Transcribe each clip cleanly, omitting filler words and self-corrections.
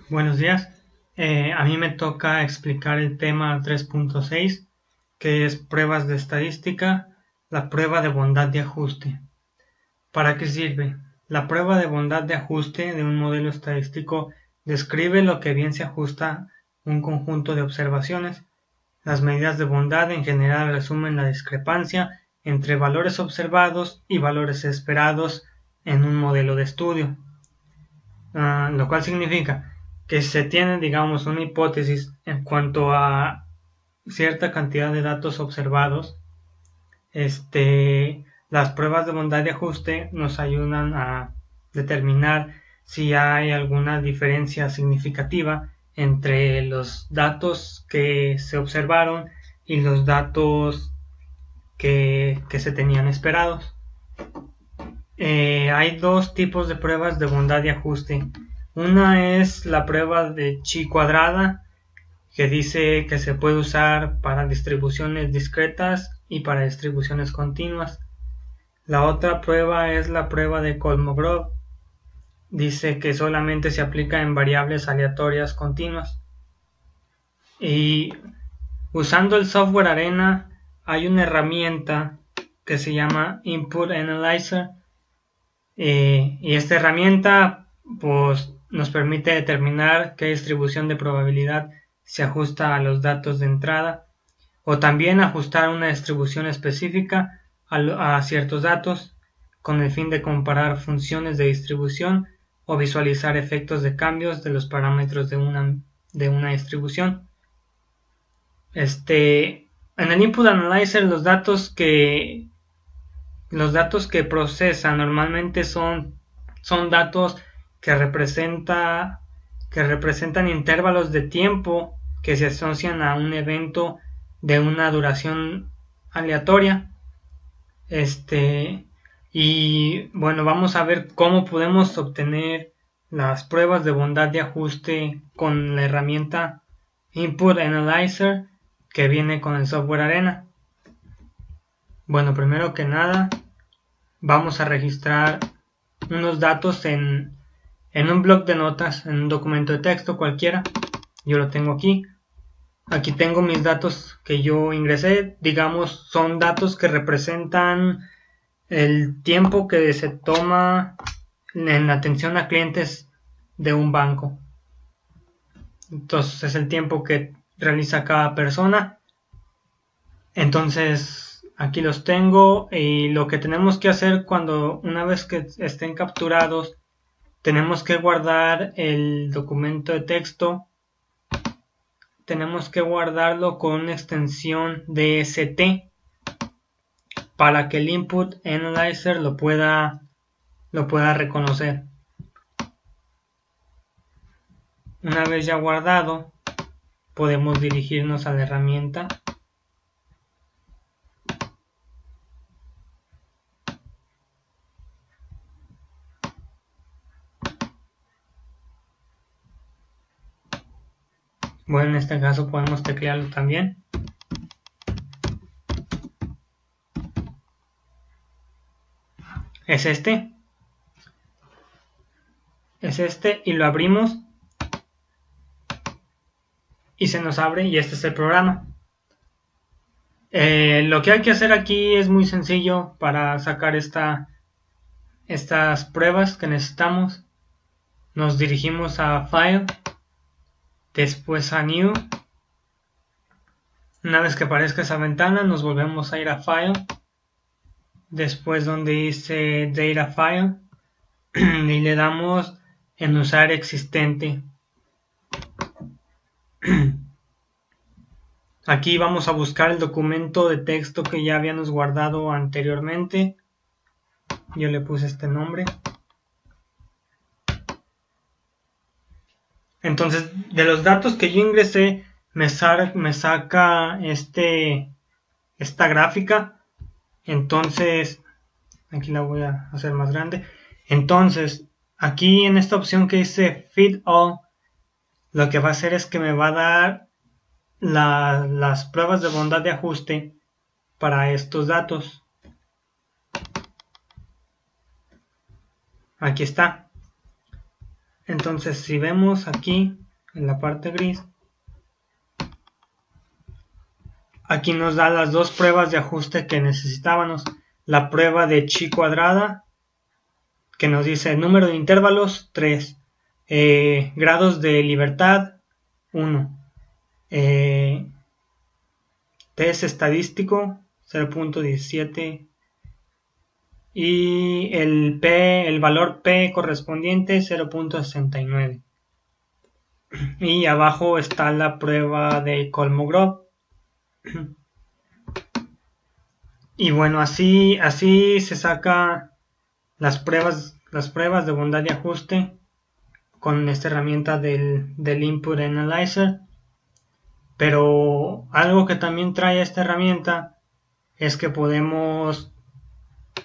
Buenos días. A mí me toca explicar el tema 3.6, que es pruebas de estadística, la prueba de bondad de ajuste. ¿Para qué sirve? La prueba de bondad de ajuste de un modelo estadístico describe lo que bien se ajusta un conjunto de observaciones. Las medidas de bondad en general resumen la discrepancia entre valores observados y valores esperados en un modelo de estudio. Lo cual significa que se tiene, digamos, una hipótesis en cuanto a cierta cantidad de datos observados. Las pruebas de bondad de ajuste nos ayudan a determinar si hay alguna diferencia significativa entre los datos que se observaron y los datos que se tenían esperados. Hay dos tipos de pruebas de bondad de ajuste. Una es la prueba de chi cuadrada, que dice que se puede usar para distribuciones discretas y para distribuciones continuas. La otra prueba es la prueba de Kolmogorov. Dice que solamente se aplica en variables aleatorias continuas. Y usando el software Arena hay una herramienta que se llama Input Analyzer. Y esta herramienta pues, nos permite determinar qué distribución de probabilidad se ajusta a los datos de entrada, o también ajustar una distribución específica a ciertos datos con el fin de comparar funciones de distribución o visualizar efectos de cambios de los parámetros de una distribución. En el Input Analyzer los datos que procesa normalmente son datos que representan intervalos de tiempo que se asocian a un evento de una duración aleatoria. Y bueno, vamos a ver cómo podemos obtener las pruebas de bondad de ajuste con la herramienta Input Analyzer que viene con el software Arena. Bueno, primero que nada vamos a registrar unos datos en un bloc de notas, en un documento de texto cualquiera. Yo lo tengo aquí. Aquí tengo mis datos que yo ingresé. Digamos, son datos que representan el tiempo que se toma en atención a clientes de un banco. Entonces es el tiempo que realiza cada persona. Entonces aquí los tengo, y lo que tenemos que hacer una vez que estén capturados, tenemos que guardar el documento de texto. Tenemos que guardarlo con una extensión DST para que el Input Analyzer lo pueda reconocer. Una vez ya guardado, podemos dirigirnos a la herramienta Bueno, en este caso podemos teclearlo también. Es este, y lo abrimos y se nos abre, y este es el programa. Lo que hay que hacer aquí es muy sencillo para sacar estas pruebas que necesitamos. Nos dirigimos a File, después a New. Una vez que aparezca esa ventana, nos volvemos a ir a File, después donde dice Data File, y le damos en usar existente. Aquí vamos a buscar el documento de texto que ya habíamos guardado anteriormente. Yo le puse este nombre. Entonces, de los datos que yo ingresé, me saca esta gráfica. Entonces, aquí la voy a hacer más grande. Entonces, aquí en esta opción que dice Fit All, lo que va a hacer es que me va a dar las pruebas de bondad de ajuste para estos datos. Aquí está. Entonces, si vemos aquí en la parte gris, aquí nos da las dos pruebas de ajuste que necesitábamos. La prueba de chi cuadrada, que nos dice número de intervalos 3, grados de libertad 1, test estadístico 0.17 y el valor P correspondiente 0.69. Y abajo está la prueba de Kolmogorov. Y bueno, así se saca las pruebas de bondad y ajuste con esta herramienta del Input Analyzer. Pero algo que también trae esta herramienta es que podemos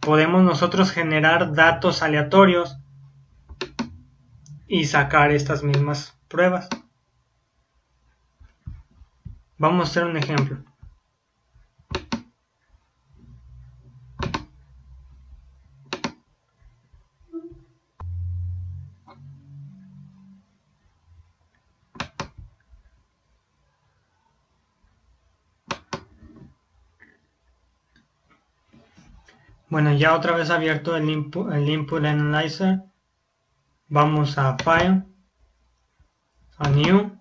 nosotros generar datos aleatorios y sacar estas mismas pruebas. Vamos a hacer un ejemplo. Bueno, ya otra vez abierto el Input Analyzer. Vamos a File, a New,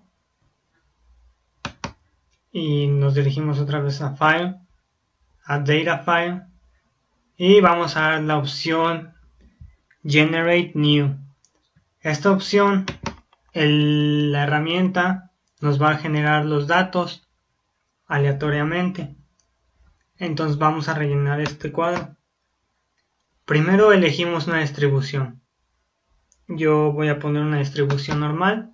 y nos dirigimos otra vez a File, a Data File, y vamos a la opción Generate New. Esta opción, la herramienta nos va a generar los datos aleatoriamente. Entonces vamos a rellenar este cuadro. Primero elegimos una distribución. Yo voy a poner una distribución normal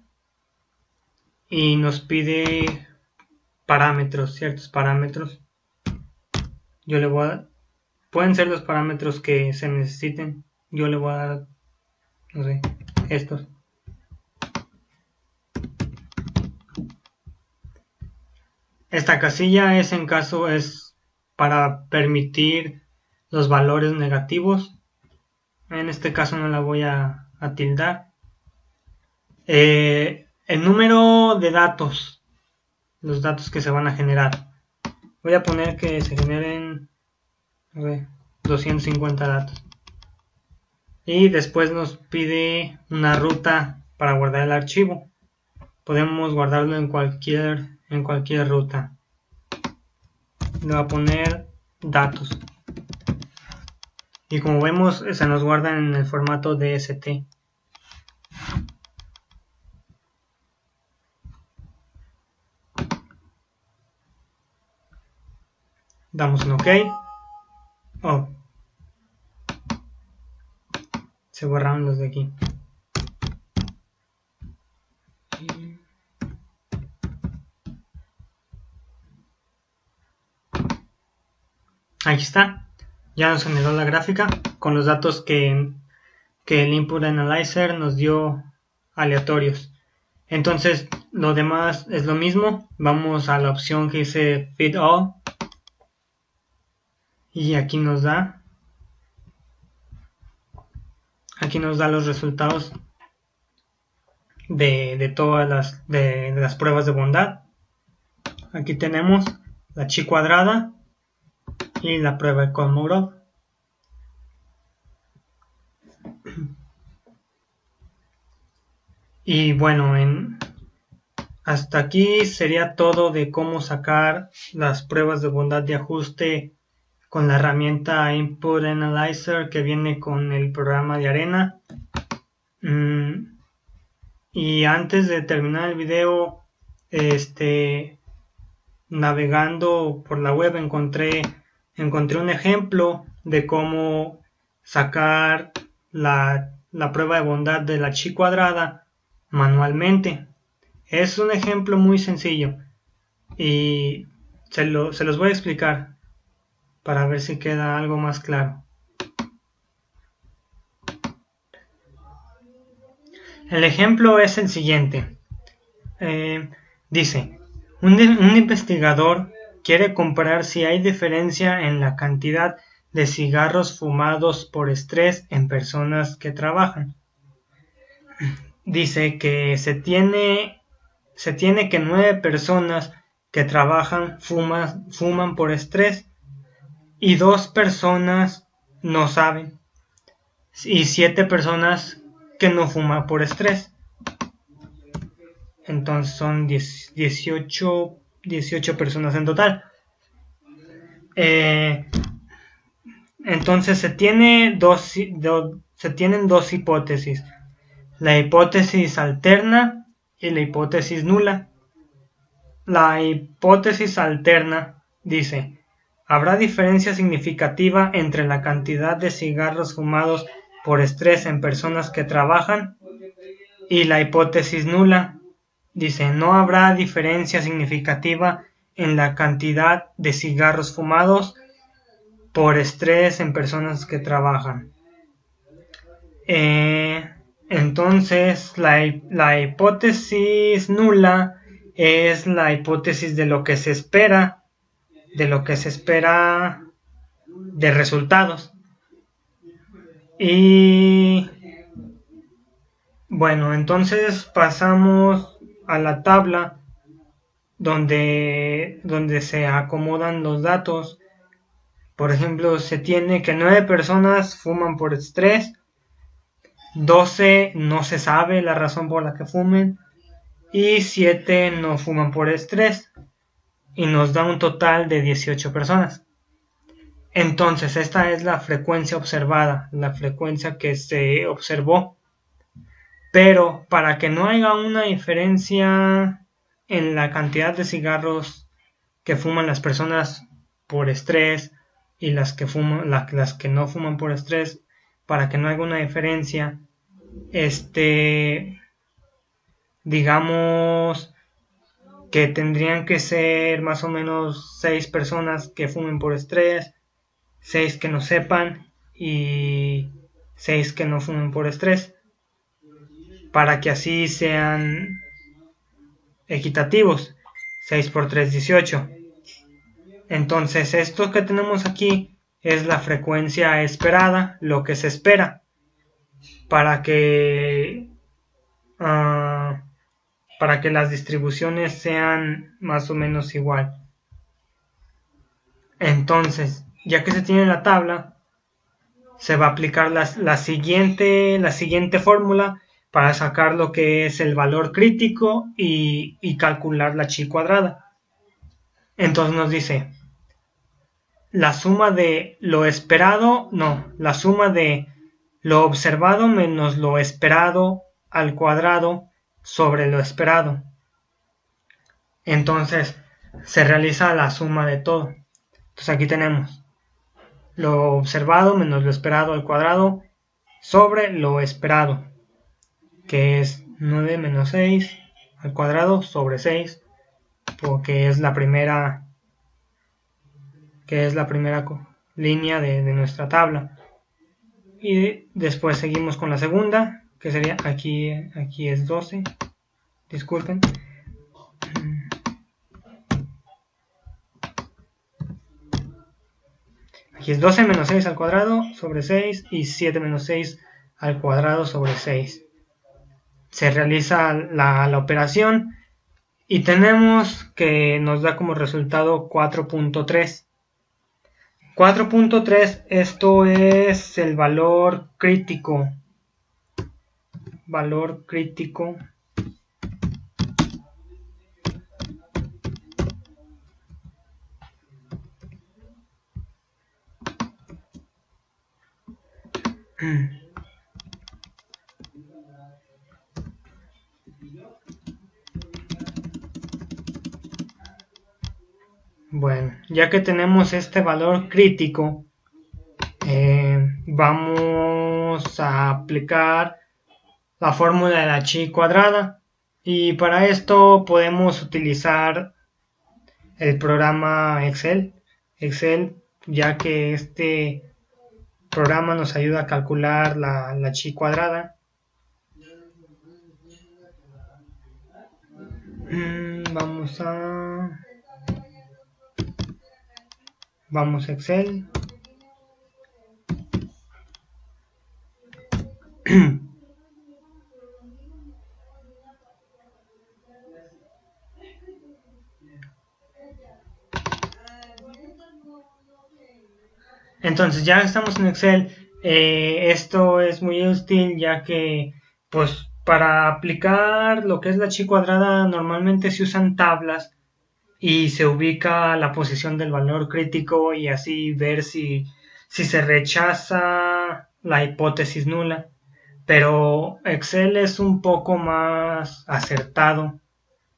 y nos pide parámetros, ciertos parámetros. Yo le voy a dar, pueden ser los parámetros que se necesiten. Yo le voy a dar, no sé, estos. Esta casilla es para permitir los valores negativos. En este caso no la voy a tildar. El número de datos, los datos que se van a generar. Voy a poner que se generen 250 datos. Y después nos pide una ruta para guardar el archivo. Podemos guardarlo en cualquier ruta. Le voy a poner datos. Y como vemos, se nos guarda en el formato DST. Damos un OK. Oh. Se borraron los de aquí. Aquí está. Ya nos generó la gráfica con los datos que el Input Analyzer nos dio aleatorios. Entonces lo demás es lo mismo. Vamos a la opción que dice Fit All. Y aquí nos da los resultados de todas las pruebas de bondad. Aquí tenemos la chi cuadrada y la prueba de Kolmogorov. Y bueno, hasta aquí sería todo de cómo sacar las pruebas de bondad de ajuste con la herramienta Input Analyzer que viene con el programa de Arena. Y antes de terminar el video, navegando por la web encontré un ejemplo de cómo sacar la prueba de bondad de la chi cuadrada manualmente. Es un ejemplo muy sencillo y se los voy a explicar para ver si queda algo más claro. El ejemplo es el siguiente. Dice, un investigador quiere comparar si hay diferencia en la cantidad de cigarros fumados por estrés en personas que trabajan. dice que se tiene que 9 personas que trabajan fuman por estrés y 2 personas no saben y 7 personas que no fuman por estrés. Entonces son 18 personas en total. Entonces se tienen dos hipótesis: la hipótesis alterna y la hipótesis nula. La hipótesis alterna dice: habrá diferencia significativa entre la cantidad de cigarros fumados por estrés en personas que trabajan. Y la hipótesis nula dice: no habrá diferencia significativa en la cantidad de cigarros fumados por estrés en personas que trabajan. Entonces la hipótesis nula es la hipótesis de lo que se espera de resultados. Y bueno, entonces pasamos a la tabla donde se acomodan los datos. Por ejemplo, se tiene que 9 personas fuman por estrés, 12 no se sabe la razón por la que fumen y 7 no fuman por estrés, y nos da un total de 18 personas. Entonces esta es la frecuencia observada, la frecuencia que se observó. Pero para que no haya una diferencia en la cantidad de cigarros que fuman las personas por estrés y las que no fuman por estrés, para que no haya una diferencia, digamos que tendrían que ser más o menos 6 personas que fumen por estrés, 6 que no sepan y 6 que no fumen por estrés, para que así sean equitativos. 6 por 3, 18. Entonces esto que tenemos aquí es la frecuencia esperada, lo que se espera, para que las distribuciones sean más o menos igual. Entonces, ya que se tiene la tabla, se va a aplicar la siguiente fórmula para sacar lo que es el valor crítico y calcular la chi cuadrada. Entonces nos dice: la suma de lo observado menos lo esperado al cuadrado sobre lo esperado. Entonces se realiza la suma de todo. Entonces aquí tenemos lo observado menos lo esperado al cuadrado sobre lo esperado, que es 9 menos 6 al cuadrado sobre 6, porque es la primera línea de nuestra tabla. Y después seguimos con la segunda, que sería aquí es 12, disculpen. Aquí es 12 menos 6 al cuadrado sobre 6 y 7 menos 6 al cuadrado sobre 6. Se realiza la operación y tenemos que nos da como resultado 4.3. 4.3, esto es el valor crítico. Valor crítico. Bueno, ya que tenemos este valor crítico, vamos a aplicar la fórmula de la chi cuadrada, y para esto podemos utilizar el programa Excel, ya que este programa nos ayuda a calcular la chi cuadrada. Vamos a Excel. Entonces ya estamos en Excel. Esto es muy útil ya que pues para aplicar lo que es la chi cuadrada normalmente se usan tablas y se ubica la posición del valor crítico y así ver si se rechaza la hipótesis nula. Pero Excel es un poco más acertado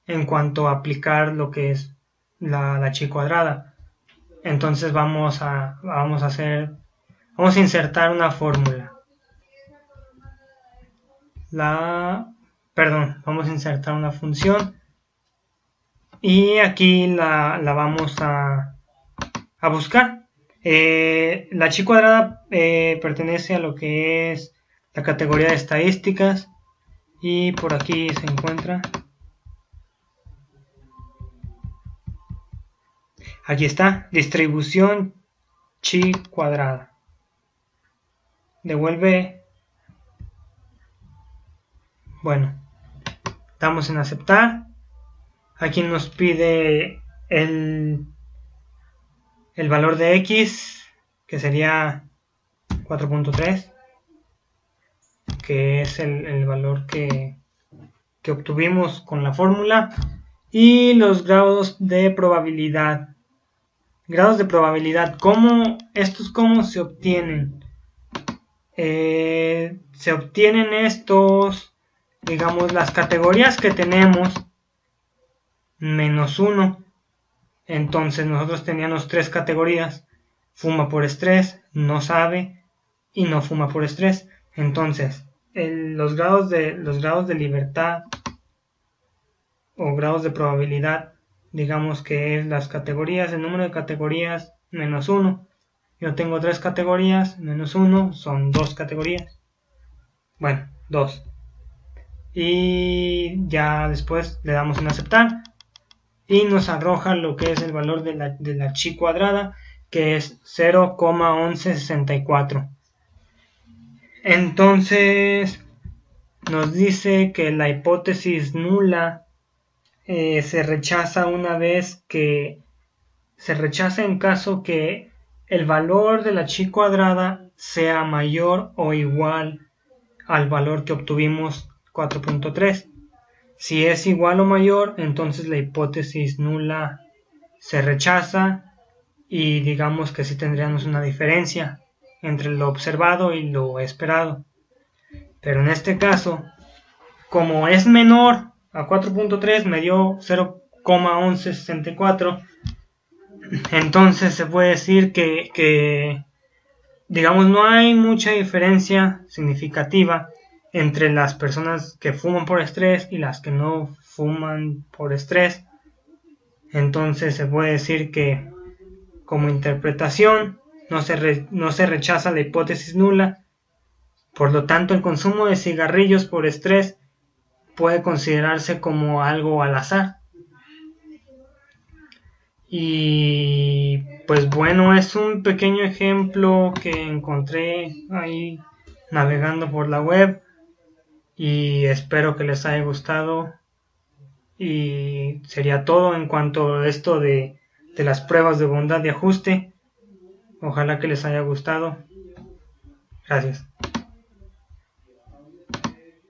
en cuanto a aplicar lo que es la chi cuadrada. Entonces vamos a insertar una fórmula. Vamos a insertar una función y aquí la vamos a buscar. La chi cuadrada pertenece a lo que es la categoría de estadísticas y por aquí se encuentra. Aquí está, distribución chi cuadrada. Devuelve. Bueno, damos en aceptar. Aquí nos pide el valor de x, que sería 4.3, que es el valor que obtuvimos con la fórmula, y los grados de probabilidad. Grados de probabilidad, ¿cómo se obtienen? Se obtienen estos, digamos, las categorías que tenemos menos 1. Entonces nosotros teníamos 3 categorías: fuma por estrés, no sabe y no fuma por estrés. Entonces los grados de libertad o grados de probabilidad, digamos que es las categorías, el número de categorías menos 1. Yo tengo 3 categorías, menos 1 son 2 categorías. Bueno, 2. Y ya después le damos en aceptar y nos arroja lo que es el valor de la chi cuadrada, que es 0,1164. Entonces nos dice que la hipótesis nula se rechaza una vez que se rechaza en caso que el valor de la chi cuadrada sea mayor o igual al valor que obtuvimos, 4.3. Si es igual o mayor, entonces la hipótesis nula se rechaza y digamos que sí tendríamos una diferencia entre lo observado y lo esperado. Pero en este caso, como es menor a 4.3, me dio 0,1164, entonces se puede decir que digamos no hay mucha diferencia significativa entre las personas que fuman por estrés y las que no fuman por estrés. Entonces se puede decir que como interpretación no se rechaza la hipótesis nula. Por lo tanto, el consumo de cigarrillos por estrés puede considerarse como algo al azar. Y pues bueno, es un pequeño ejemplo que encontré ahí navegando por la web. Y espero que les haya gustado. Y sería todo en cuanto a esto de las pruebas de bondad de ajuste. Ojalá que les haya gustado. Gracias.